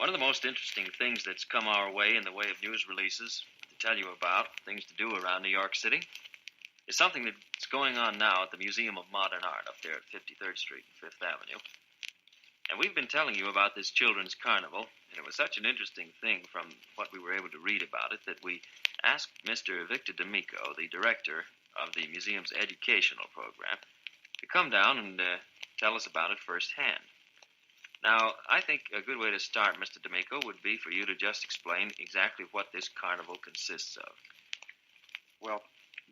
One of the most interesting things that's come our way in the way of news releases to tell you about, things to do around New York City, is something that's going on now at the Museum of Modern Art up there at 53rd Street and 5th Avenue. And we've been telling you about this children's carnival, and it was such an interesting thing from what we were able to read about it that we asked Mr. Victor D'Amico, the director of the museum's educational program, to come down and tell us about it firsthand. Now, I think a good way to start, Mr. D'Amico, would be for you to just explain exactly what this carnival consists of. Well,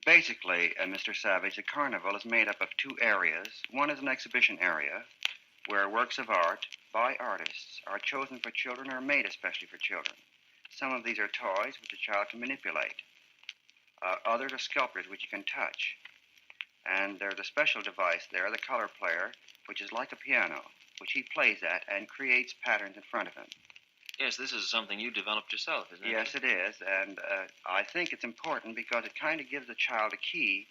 basically, Mr. Savage, the carnival is made up of two areas. One is an exhibition area where works of art by artists are chosen for children or made especially for children. Some of these are toys which a child can manipulate. Others are sculptures which you can touch. And there's a special device there, the color player, which is like a piano, which he plays at and creates patterns in front of him. Yes, this is something you developed yourself, isn't it? Yes, it is, and I think it's important because it kind of gives the child a key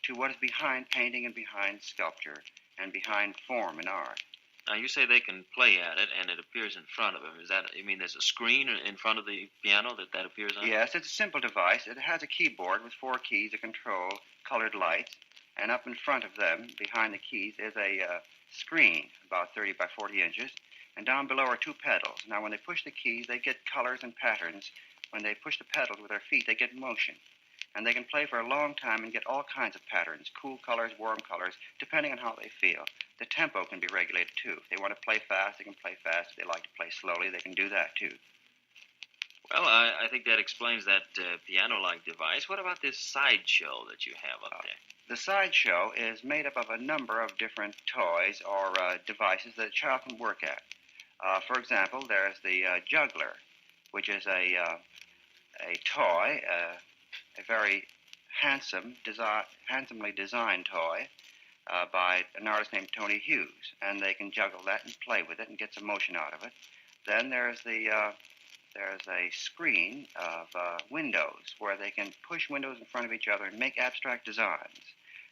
to what is behind painting and behind sculpture and behind form in art. Now, you say they can play at it, and it appears in front of them. Is that, you mean there's a screen in front of the piano that appears on? Yes, it's a simple device. It has a keyboard with 4 keys to control colored lights, and up in front of them, behind the keys, is a screen about 30 by 40 inches, and down below are 2 pedals. Now, when they push the keys, they get colors and patterns. When they push the pedals with their feet, they get motion. And they can play for a long time and get all kinds of patterns, cool colors, warm colors, depending on how they feel. The tempo can be regulated, too. If they want to play fast, they can play fast. If they like to play slowly, they can do that, too. Well, I think that explains that piano-like device. What about this sideshow that you have up there? The sideshow is made up of a number of different toys or devices that a child can work at. For example, there's the juggler, which is a toy, a very handsomely designed toy by an artist named Tony Hughes, and they can juggle that and play with it and get some motion out of it. Then there's a screen of windows where they can push windows in front of each other and make abstract designs.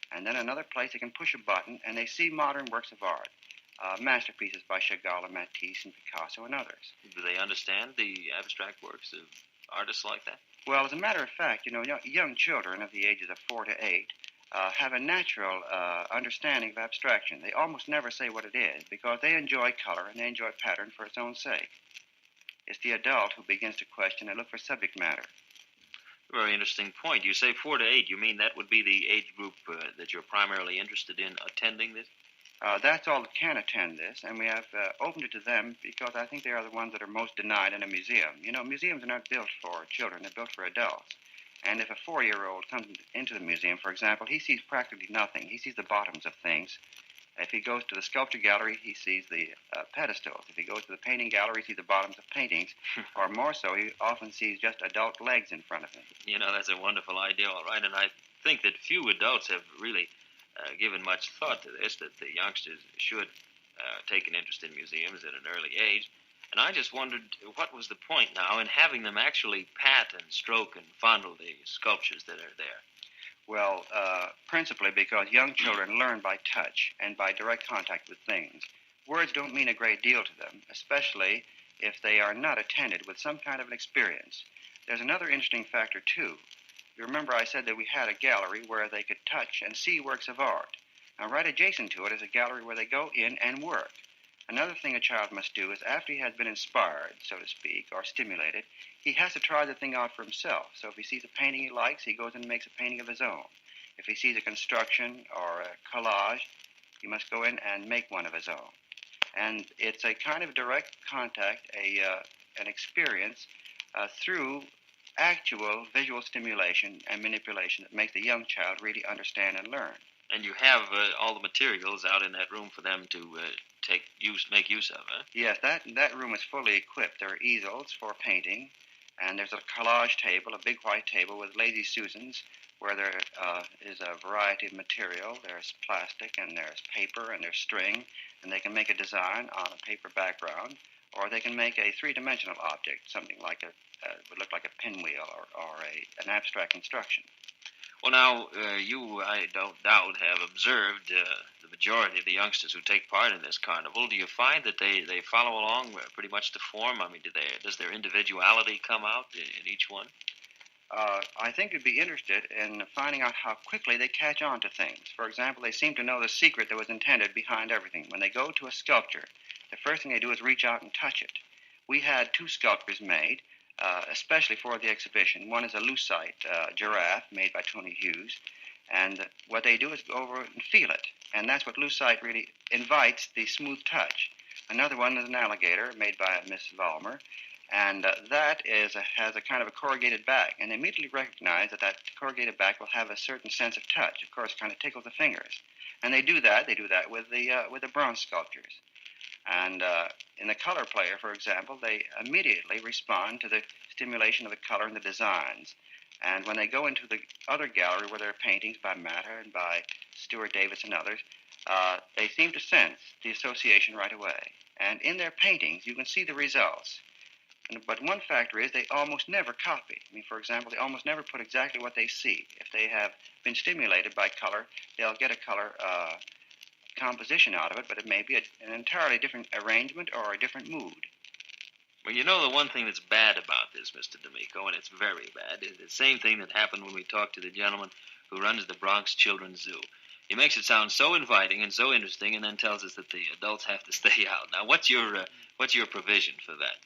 And then another place they can push a button and they see modern works of art, masterpieces by Chagall and Matisse and Picasso and others. Do they understand the abstract works of artists like that? Well, as a matter of fact, young children of the ages of 4 to 8 have a natural understanding of abstraction. They almost never say what it is because they enjoy color and they enjoy pattern for its own sake. It's the adult who begins to question and look for subject matter. Very interesting point. You say 4 to 8. You mean that would be the age group that you're primarily interested in attending this? That's all that can attend this, and we have opened it to them because I think they are the ones that are most denied in a museum. Museums are not built for children. They're built for adults. And if a 4-year-old comes into the museum, for example, he sees practically nothing. He sees the bottoms of things. If he goes to the sculpture gallery, he sees the pedestals. If he goes to the painting gallery, he sees the bottoms of paintings. Or more so, he often sees just adult legs in front of him. That's a wonderful idea, all right. And I think that few adults have really given much thought to this, that the youngsters should take an interest in museums at an early age. And I just wondered what was the point now in having them actually pat and stroke and fondle the sculptures that are there. Well, principally because young children learn by touch and by direct contact with things. Words don't mean a great deal to them, especially if they are not attended with some kind of an experience. There's another interesting factor, too. You remember I said that we had a gallery where they could touch and see works of art. Now, right adjacent to it is a gallery where they go in and work. Another thing a child must do is after he has been inspired, so to speak, or stimulated, he has to try the thing out for himself. So if he sees a painting he likes, he goes in and makes a painting of his own. If he sees a construction or a collage, he must go in and make one of his own. And it's a kind of direct contact, an experience through actual visual stimulation and manipulation that makes the young child really understand and learn. And you have all the materials out in that room for them to make use of, huh? Yes, that room is fully equipped. There are easels for painting, and there's a collage table, a big white table with Lazy Susans, where there is a variety of material. There's plastic, and there's paper, and there's string, and they can make a design on a paper background, or they can make a three-dimensional object, something like would look like a pinwheel or an abstract construction. Well, now, you, I don't doubt, have observed the majority of the youngsters who take part in this carnival. Do you find that they follow along pretty much to form? I mean, does their individuality come out in each one? I think you'd be interested in finding out how quickly they catch on to things. For example, they seem to know the secret that was intended behind everything. When they go to a sculpture, the first thing they do is reach out and touch it. We had two sculptures made, especially for the exhibition. One is a lucite giraffe made by Tony Hughes, and what they do is go over and feel it, and that's what lucite really invites, the smooth touch. Another one is an alligator made by Miss Vollmer, and has a kind of a corrugated back, and they immediately recognize that corrugated back will have a certain sense of touch. Of course, kind of tickles the fingers, and they do that. They do that with the bronze sculptures. And in the color player, for example, they immediately respond to the stimulation of the color and the designs. And when they go into the other gallery where there are paintings by Matter and by Stuart Davis and others, they seem to sense the association right away. And in their paintings, you can see the results. But one factor is they almost never copy. I mean, for example, they almost never put exactly what they see. If they have been stimulated by color, they'll get a color composition out of it, but it may be an entirely different arrangement or a different mood. Well, you know the one thing that's bad about this, Mr. D'Amico, and it's very bad, is the same thing that happened when we talked to the gentleman who runs the Bronx Children's Zoo. He makes it sound so inviting and so interesting, and then tells us that the adults have to stay out. Now, what's your provision for that?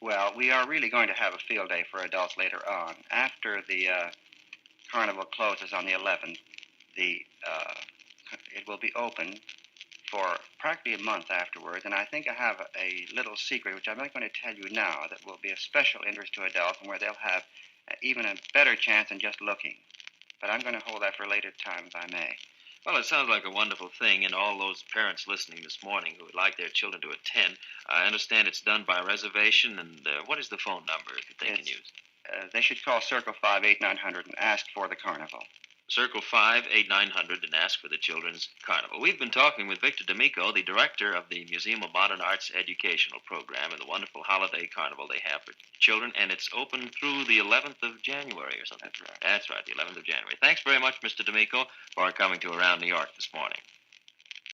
Well, we are really going to have a field day for adults later on. After the carnival closes on the 11th, it will be open for practically a month afterwards, and I think I have a little secret, which I'm not going to tell you now, that will be of special interest to adults and where they'll have even a better chance than just looking. But I'm going to hold that for a later time, if I may. Well, it sounds like a wonderful thing, and all those parents listening this morning who would like their children to attend, I understand it's done by reservation, and what is the phone number that they can use? They should call Circle 5-8900 and ask for the carnival. Circle 5-8900 and ask for the Children's Carnival. We've been talking with Victor D'Amico, the director of the Museum of Modern Art's educational program, and the wonderful holiday carnival they have for children, and it's open through the 11th of January or something. That's right. That's right, the 11th of January. Thanks very much, Mr. D'Amico, for coming to Around New York this morning.